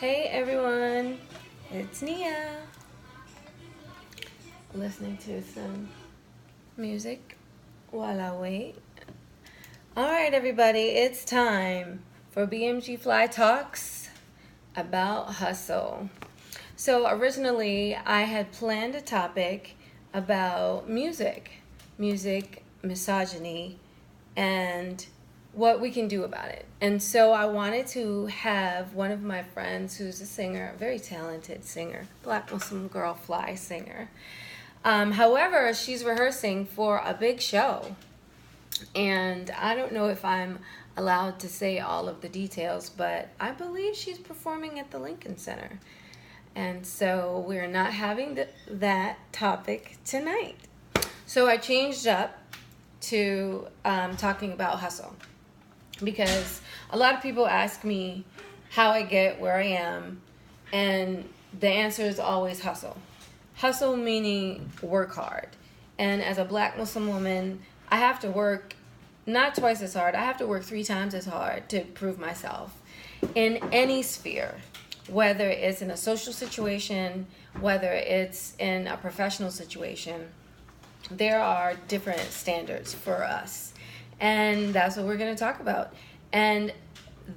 Hey everyone, it's Nia. Listening to some music while I wait. Alright, everybody, it's time for BMG Fly Talks about hustle. So, originally, I had planned a topic about music, misogyny, and what we can do about it. And so I wanted to have one of my friends who's a singer, a very talented singer, Black Muslim girl fly singer. However, she's rehearsing for a big show. And I don't know if I'm allowed to say all of the details, but I believe she's performing at the Lincoln Center. And so we're not having that topic tonight. So I changed up to talking about hustle, because a lot of people ask me how I get where I am, and the answer is always hustle. Hustle meaning work hard. And as a Black Muslim woman, I have to work not twice as hard, I have to work 3 times as hard to prove myself in any sphere, whether it's in a social situation, whether it's in a professional situation. There are different standards for us, and that's what we're going to talk about. And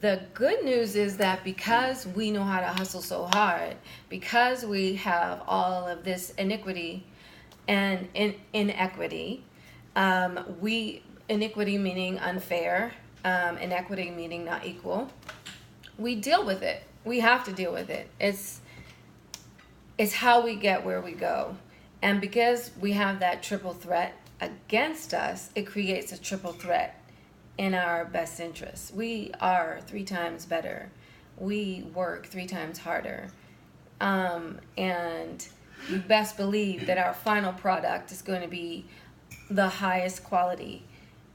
the good news is that because we know how to hustle so hard, because we have all of this iniquity and inequity, iniquity meaning unfair, inequity meaning not equal, we deal with it. We have to deal with it. It's how we get where we go. And because we have that triple threat against us, it creates a triple threat in our best interests. We are 3 times better. We work 3 times harder. And you best believe that our final product is going to be the highest quality.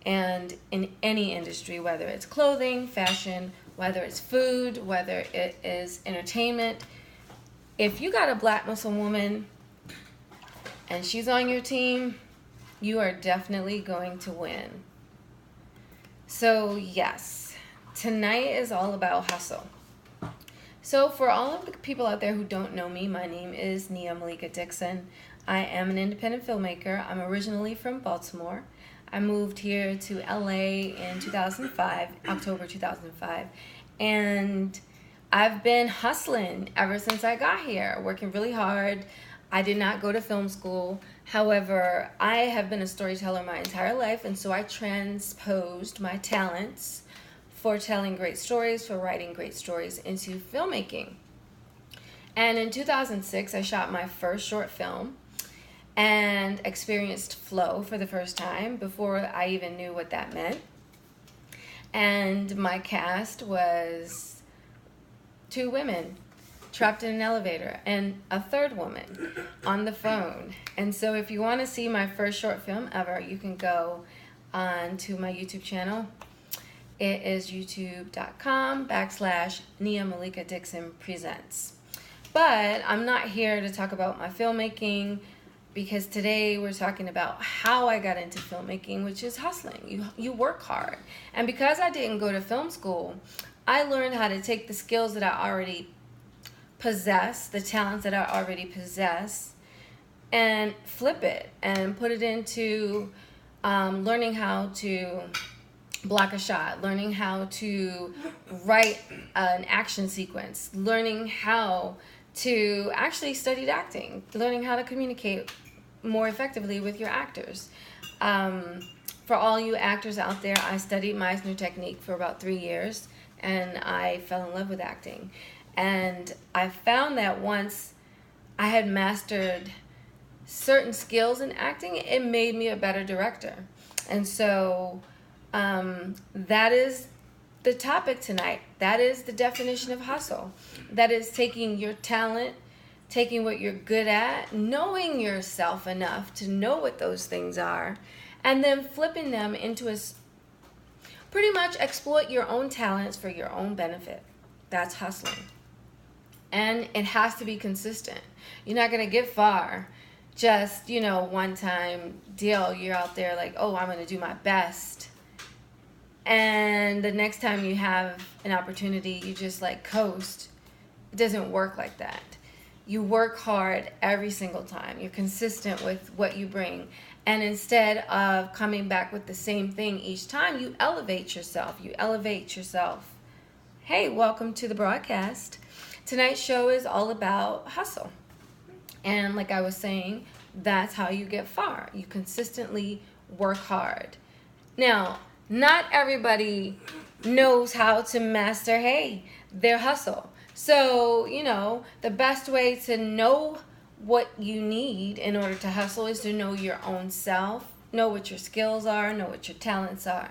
And in any industry, whether it's clothing, fashion, whether it's food, whether it is entertainment, if you got a Black Muslim woman and she's on your team, you are definitely going to win. So yes, tonight is all about hustle. So for all of the people out there who don't know me, my name is Nia Malika Dixon. I am an independent filmmaker. I'm originally from Baltimore. I moved here to LA in 2005, October 2005. And I've been hustling ever since I got here, working really hard. I did not go to film school. However, I have been a storyteller my entire life, and so I transposed my talents for telling great stories, for writing great stories into filmmaking. And in 2006, I shot my first short film and experienced flow for the first time before I even knew what that meant. And my cast was 2 women trapped in an elevator and a 3rd woman on the phone. And so if you want to see my first short film ever, you can go on to my YouTube channel. It is youtube.com/Nia Malika Dixon Presents. But I'm not here to talk about my filmmaking, because today we're talking about how I got into filmmaking, which is hustling. You work hard. And because I didn't go to film school, I learned how to take the skills that I already possess, the talents that I already possess, and flip it and put it into learning how to block a shot, learning how to write an action sequence, learning how to actually study acting, learning how to communicate more effectively with your actors. For all you actors out there, I studied Meisner technique for about 3 years, and I fell in love with acting. And I found that once I had mastered certain skills in acting, it made me a better director. And so that is the topic tonight. That is the definition of hustle. That is taking your talent, taking what you're good at, knowing yourself enough to know what those things are, and then flipping them into pretty much exploit your own talents for your own benefit. That's hustling. And it has to be consistent. You're not going to get far just, one time deal. You're out there like, oh, I'm going to do my best. And the next time you have an opportunity, you just coast It doesn't work like that. You work hard every single time. You're consistent with what you bring. And instead of coming back with the same thing each time, you elevate yourself. You elevate yourself. Hey, welcome to the broadcast. Tonight's show is all about hustle. And like I was saying, that's how you get far. You consistently work hard. Now, not everybody knows how to master, hey, their hustle. So, the best way to know what you need in order to hustle is to know your own self, know what your skills are, know what your talents are.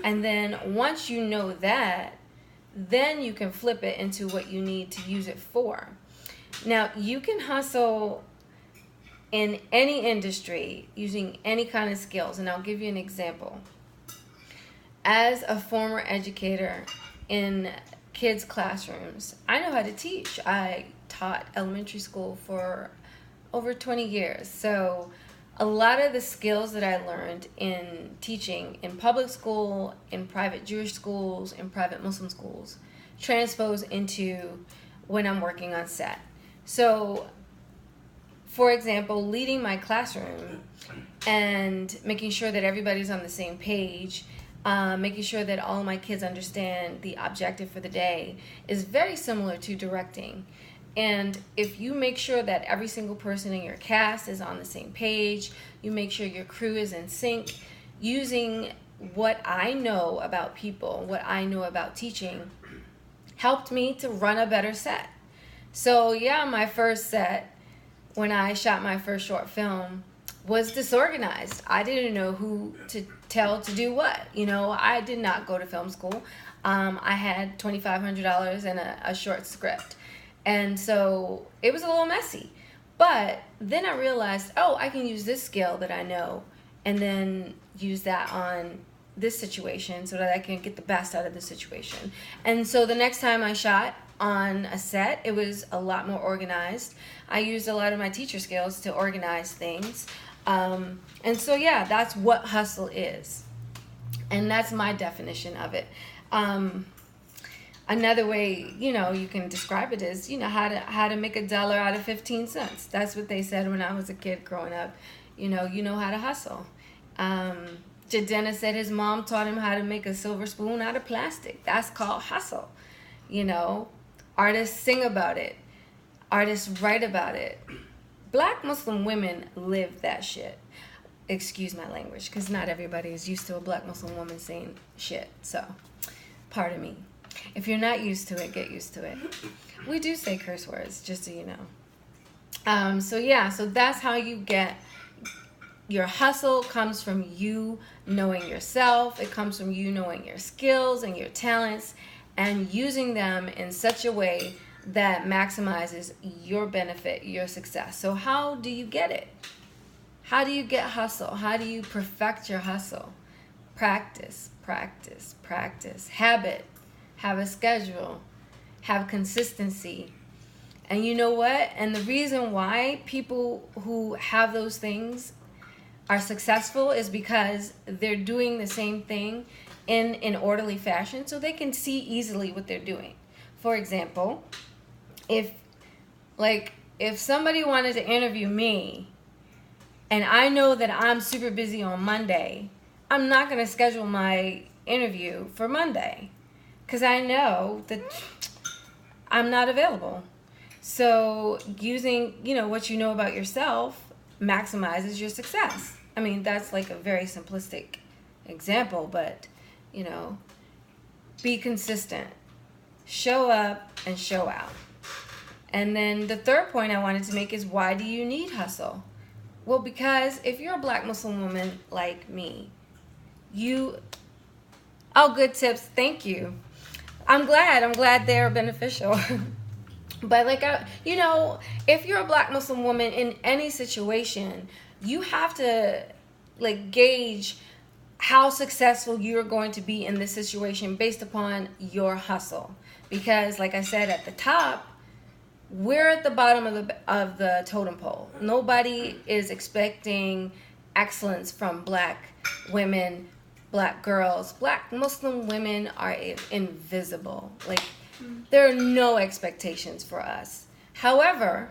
And then once you know that, then you can flip it into what you need to use it for. Now, you can hustle in any industry using any kind of skills, and I'll give you an example. As a former educator in kids' classrooms, I know how to teach. I taught elementary school for over 20 years. So a lot of the skills that I learned in teaching in public school, in private Jewish schools, in private Muslim schools, transpose into when I'm working on set. So, for example, leading my classroom and making sure that everybody's on the same page, making sure that all of my kids understand the objective for the day is very similar to directing. And if you make sure that every single person in your cast is on the same page, you make sure your crew is in sync, using what I know about people, what I know about teaching, helped me to run a better set. So yeah, my first set, when I shot my first short film, was disorganized. I didn't know who to tell to do what. I did not go to film school. I had $2,500 and a short script. And so it was a little messy. But then I realized, I can use this skill that I know and then use that on this situation so that I can get the best out of the situation. And so the next time I shot on a set, it was a lot more organized. I used a lot of my teacher skills to organize things. And so, yeah, that's what hustle is. And that's my definition of it. Another way, you can describe it is, how to make $1 out of 15 cents. That's what they said when I was a kid growing up. You know how to hustle. Jadena said his mom taught him how to make a silver spoon out of plastic. That's called hustle. Artists sing about it. Artists write about it. Black Muslim women live that shit. Excuse my language, because not everybody is used to a Black Muslim woman saying shit. So, pardon me. If you're not used to it, get used to it. We do say curse words, just so you know. So that's how you get your hustle. Comes from you knowing yourself. It comes from you knowing your skills and your talents and using them in such a way that maximizes your benefit, your success. So how do you get it? How do you get hustle? How do you perfect your hustle? Practice, practice, practice. Habit. Have a schedule. Have consistency. And you know what? And the reason why people who have those things are successful is because they're doing the same thing in an orderly fashion so they can see easily what they're doing. For example, if somebody wanted to interview me and I know that I'm super busy on Monday, I'm not going to schedule my interview for Monday because I know that I'm not available. So using, what you know about yourself maximizes your success. I mean, that's like a very simplistic example, but, be consistent. Show up and show out. And then the third point I wanted to make is, why do you need hustle? Well, because if you're a Black Muslim woman like me, good tips, thank you. I'm glad they're beneficial. But if you're a Black Muslim woman in any situation, you have to gauge how successful you're going to be in this situation based upon your hustle. Because like I said at the top, we're at the bottom of the totem pole. Nobody is expecting excellence from Black women black girls, black Muslim women are invisible. Like, there are no expectations for us. However,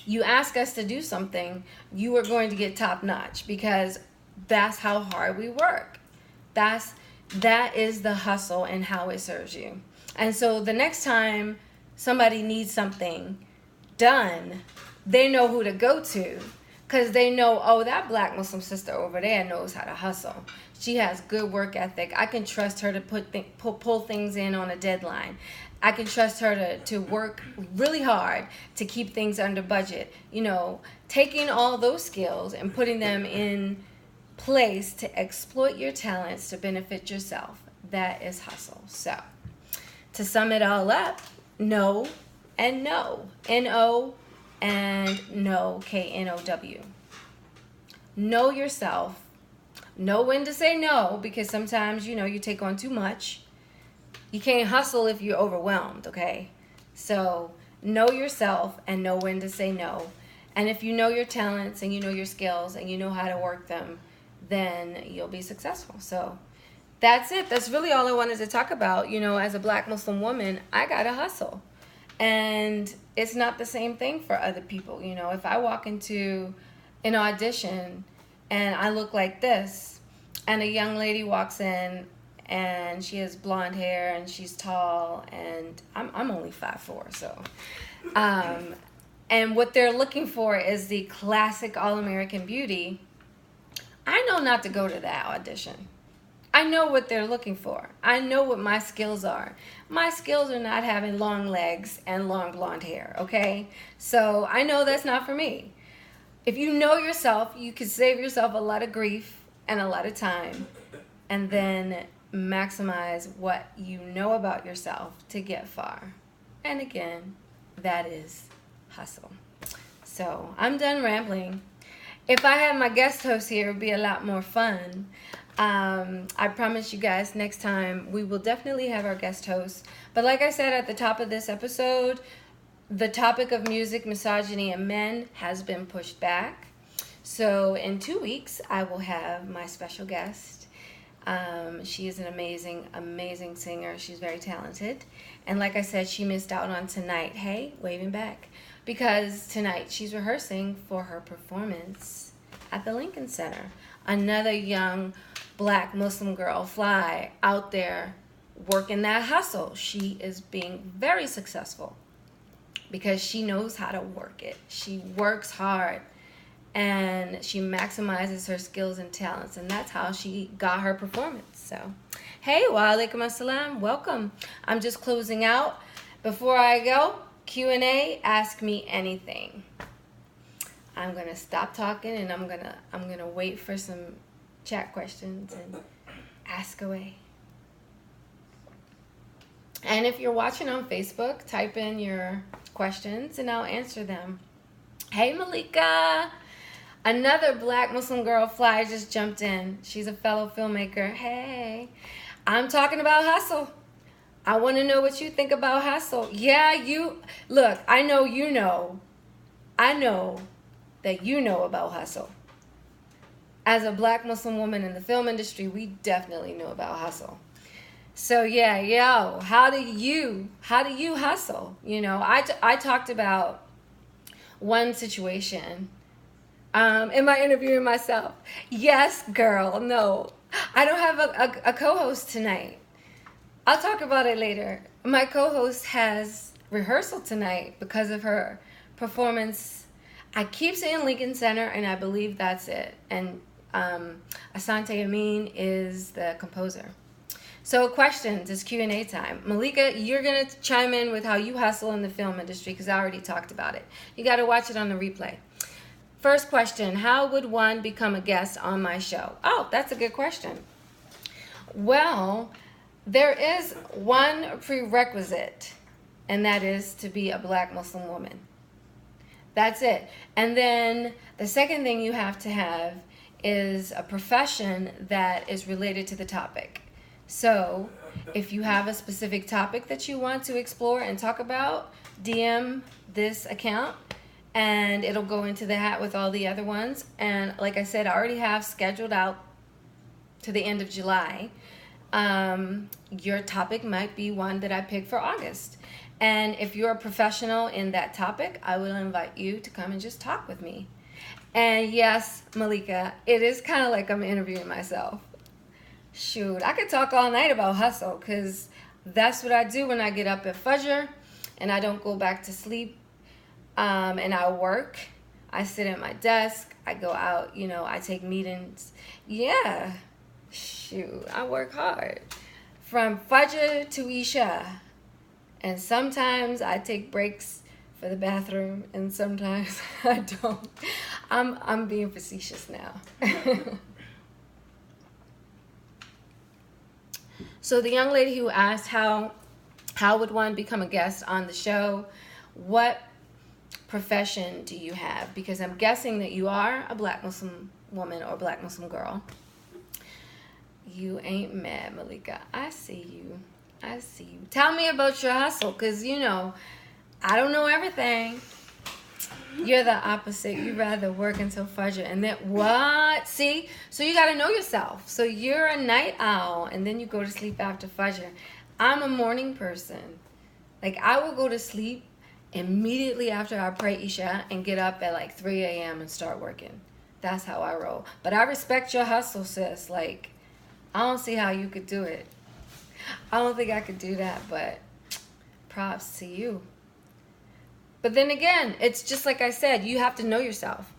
you ask us to do something, you are going to get top notch, because that's how hard we work. That is the hustle and how it serves you. And so the next time somebody needs something done, they know who to go to, because they know, oh, that black Muslim sister over there knows how to hustle. She has good work ethic. I can trust her to pull things in on a deadline. I can trust her to work really hard to keep things under budget. You know, taking all those skills and putting them in place to exploit your talents to benefit yourself. That is hustle. So, to sum it all up, no and no. N-O and no, K-N-O-W. Know yourself. Know when to say no, because sometimes, you know, you take on too much. You can't hustle if you're overwhelmed, okay? So know yourself and know when to say no. And if you know your talents and you know your skills and you know how to work them, then you'll be successful. So that's it. That's really all I wanted to talk about. You know, as a black Muslim woman, I gotta hustle. And it's not the same thing for other people. You know, if I walk into an audition and I look like this, and a young lady walks in and she has blonde hair and she's tall, and I'm only 5'4", so and what they're looking for is the classic all-American beauty, I know not to go to that audition. I know what they're looking for. I know what my skills are. My skills are not having long legs and long blonde hair, okay? So I know that's not for me. If you know yourself, you can save yourself a lot of grief and a lot of time, and then maximize what you know about yourself to get far. And again, that is hustle. So I'm done rambling. If I had my guest host here, it would be a lot more fun. I promise you guys next time we will definitely have our guest host. But like I said at the top of this episode, the topic of music, misogyny, and men has been pushed back. So in 2 weeks, I will have my special guest. She is an amazing, amazing singer. She's very talented. And like I said, she missed out on tonight. Hey, waving back. Because tonight she's rehearsing for her performance at the Lincoln Center. Another young black Muslim girl, Fly, out there working that hustle. She is being very successful because she knows how to work it. She works hard and she maximizes her skills and talents, and that's how she got her performance. So, hey, wa alaikum assalam, welcome. I'm just closing out. Before I go, Q&A, ask me anything. I'm gonna stop talking and I'm gonna wait for some chat questions and ask away. And if you're watching on Facebook, type in your questions and I'll answer them. Hey, Malika. Another black Muslim girl, Fly, just jumped in. She's a fellow filmmaker. Hey, I'm talking about hustle. I want to know what you think about hustle. Yeah, look, I know you know. I know that you know about hustle. As a black Muslim woman in the film industry, we definitely know about hustle. So yeah, yo, how do you hustle? You know, I talked about one situation in my interviewing myself. Yes, girl, no. I don't have a co-host tonight. I'll talk about it later. My co-host has rehearsal tonight because of her performance. I keep saying Lincoln Center, and I believe that's it. And Asante Amin is the composer. So questions, it's Q&A time. Malika, you're going to chime in with how you hustle in the film industry because I already talked about it. You got to watch it on the replay. First question, how would one become a guest on my show? Oh, that's a good question. Well, there is one prerequisite, and that is to be a black Muslim woman. That's it. And then the second thing you have to have is a profession that is related to the topic. So if you have a specific topic that you want to explore and talk about, DM this account and it'll go into the hat with all the other ones. And like I said, I already have scheduled out to the end of July, your topic might be one that I pick for August. And if you're a professional in that topic, I will invite you to come and just talk with me. And yes, Malika, it is kind of like I'm interviewing myself. Shoot, I could talk all night about hustle because that's what I do when I get up at Fajr and I don't go back to sleep. And I work. I sit at my desk. I go out, I take meetings. Yeah, shoot, I work hard. From Fajr to Isha. And sometimes I take breaks for the bathroom and sometimes I don't. I'm being facetious now. So the young lady who asked how would one become a guest on the show, what profession do you have? Because I'm guessing that you are a Black Muslim woman or Black Muslim girl. You ain't mad, Malika. I see you. Tell me about your hustle, because, I don't know everything. You're the opposite. You rather work until Fajr. And then, what? See? So you got to know yourself. So you're a night owl, and then you go to sleep after Fajr. I'm a morning person. Like, I will go to sleep immediately after I pray Isha and get up at like 3 a.m. and start working. That's how I roll. But I respect your hustle, sis. Like, I don't see how you could do it. I don't think I could do that, but props to you. But then again, it's just like I said, you have to know yourself.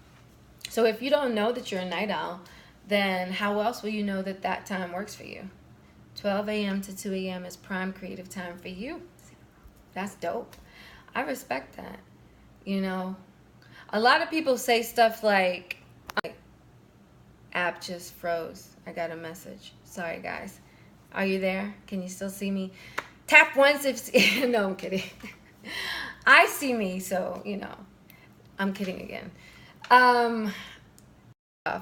So if you don't know that you're a night owl, then how else will you know that that time works for you? 12 a.m. to 2 a.m. is prime creative time for you. That's dope. I respect that. A lot of people say stuff like, app just froze. I got a message. Sorry, guys. Are you there? Can you still see me? Tap once if... No, I'm kidding. I see me, so, I'm kidding again.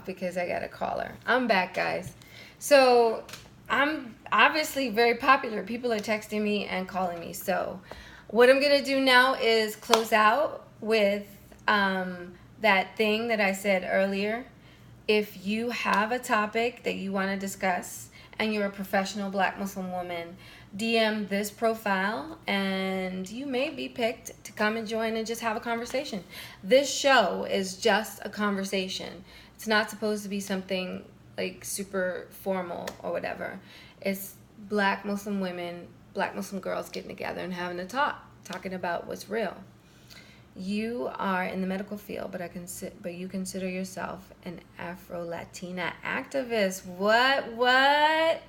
Because I got a caller. I'm back, guys. So, I'm obviously very popular. People are texting me and calling me. So, what I'm going to do now is close out with that thing that I said earlier. If you have a topic that you want to discuss and you're a professional Black Muslim woman, DM this profile and you may be picked to come and join and just have a conversation. This show is just a conversation. It's not supposed to be something like super formal or whatever. It's Black Muslim women, Black Muslim girls getting together and having a talk, talking about what's real. You are in the medical field, but you consider yourself an Afro-Latina activist. What?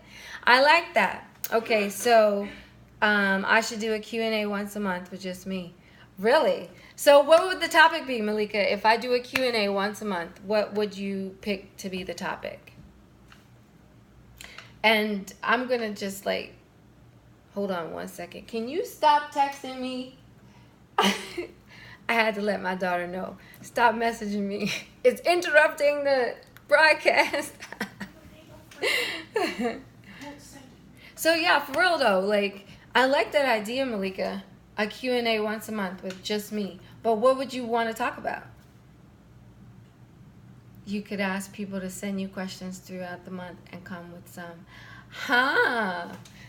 I like that. Okay, so I should do a Q&A once a month with just me. Really? So what would the topic be, Malika? If I do a Q&A once a month, what would you pick to be the topic? And I'm going to just hold on one second. Can you stop texting me? I had to let my daughter know. Stop messaging me. It's interrupting the broadcast. So yeah, for real though, I like that idea, Malika. A Q&A once a month with just me. But what would you want to talk about? You could ask people to send you questions throughout the month and come with some.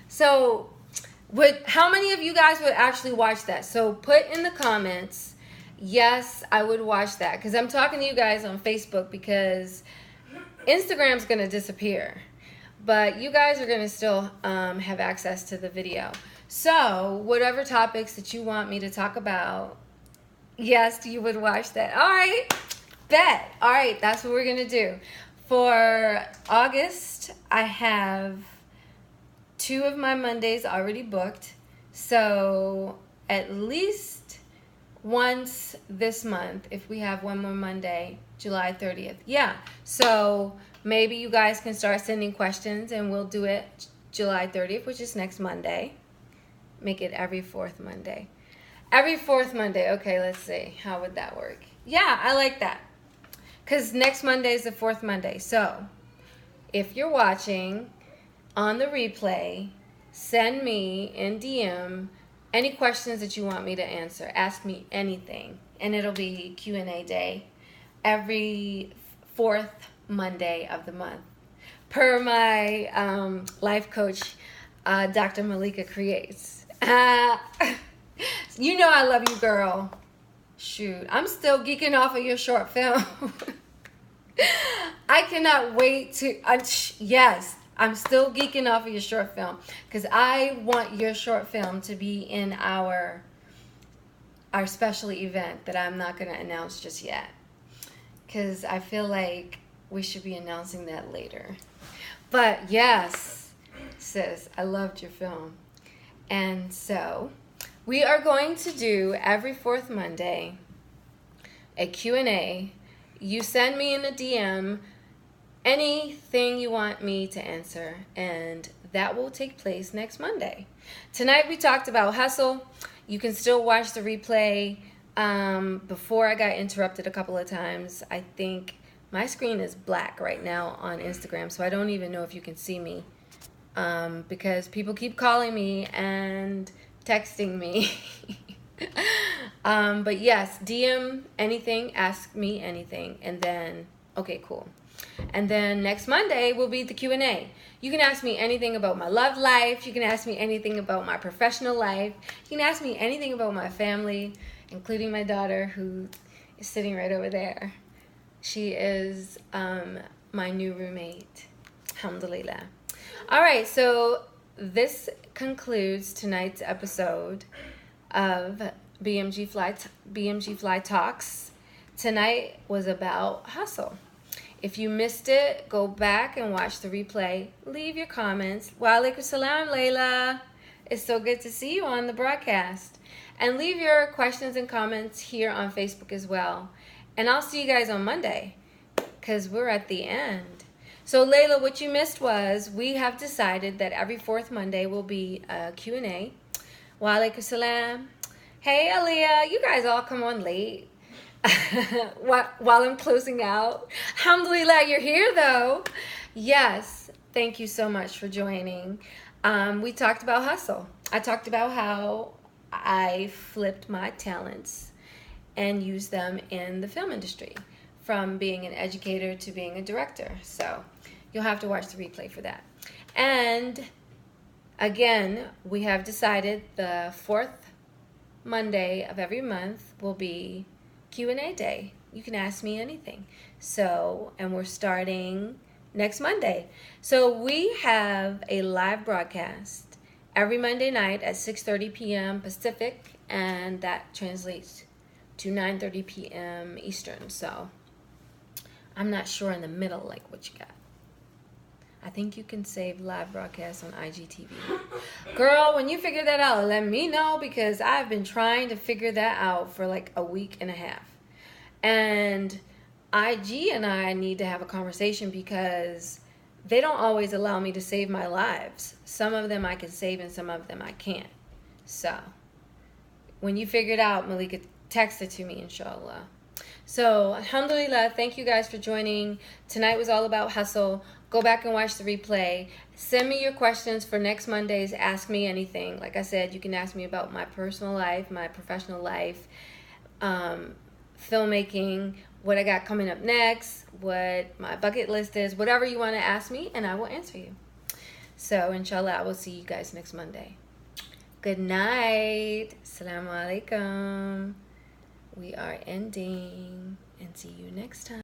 So how many of you guys would actually watch that? So put in the comments, yes, I would watch that. Because I'm talking to you guys on Facebook because Instagram's going to disappear. But you guys are going to still have access to the video. So whatever topics that you want me to talk about, yes, you would watch that. All right, bet. All right, that's what we're going to do. For August, I have 2 of my Mondays already booked. So at least once this month, if we have one more Monday, July 30th. Yeah, so maybe you guys can start sending questions and we'll do it July 30th, which is next Monday. Make it every 4th Monday. Every 4th Monday. Okay, let's see. How would that work? Yeah, I like that. Because next Monday is the 4th Monday. So if you're watching on the replay, send me in DM any questions that you want me to answer. Ask me anything. And it'll be Q&A day every 4th Monday of the month. per my life coach, Dr. Malika Creates. You know I love you, girl. Shoot, I'm still geeking off of your short film. I cannot wait to, yes, I'm still geeking off of your short film because I want your short film to be in our special event that I'm not going to announce just yet because I feel like we should be announcing that later. But yes, sis, I loved your film. And so we are going to do every fourth Monday a Q&A. You send me in a DM anything you want me to answer, and that will take place next Monday. Tonight we talked about hustle. You can still watch the replay. Before I got interrupted a couple of times, I think my screen is black right now on Instagram, so I don't even know if you can see me because people keep calling me and texting me. But yes, DM anything, ask me anything, and then, okay, cool. And then next Monday will be the Q&A. You can ask me anything about my love life. You can ask me anything about my professional life. You can ask me anything about my family, including my daughter who is sitting right over there. She is my new roommate. Alhamdulillah. All right, so this concludes tonight's episode of BMG Fly Talks. Tonight was about hustle. If you missed it, go back and watch the replay. Leave your comments. Wa alaikum salam, Layla. It's so good to see you on the broadcast. And leave your questions and comments here on Facebook as well. And I'll see you guys on Monday because we're at the end. So Layla, what you missed was we have decided that every fourth Monday will be a Q&A. Wa alaikum salam. Hey, Aliyah, you guys all come on late. While I'm closing out. Alhamdulillah, you're here though. Yes, thank you so much for joining. We talked about hustle. I talked about how I flipped my talents and used them in the film industry, from being an educator to being a director. So you'll have to watch the replay for that. And again, we have decided the fourth Monday of every month will be Q&A day. You can ask me anything. So, and we're starting next Monday. So we have a live broadcast every Monday night at 6:30 p.m. Pacific, and that translates to 9:30 p.m. Eastern. So I'm not sure in the middle like what you got. I think you can save live broadcasts on IGTV. Girl, when you figure that out, let me know because I've been trying to figure that out for like a week and a half. And IG and I need to have a conversation because they don't always allow me to save my lives. Some of them I can save and some of them I can't. So when you figure it out, Malika, text it to me, inshallah. So, alhamdulillah, thank you guys for joining. Tonight was all about hustle. Go back and watch the replay. Send me your questions for next Monday's Ask Me Anything. Like I said, you can ask me about my personal life, my professional life, filmmaking, what I got coming up next, what my bucket list is, whatever you want to ask me, and I will answer you. So, inshallah, I will see you guys next Monday. Good night. Assalamu alaikum. We are ending, and see you next time.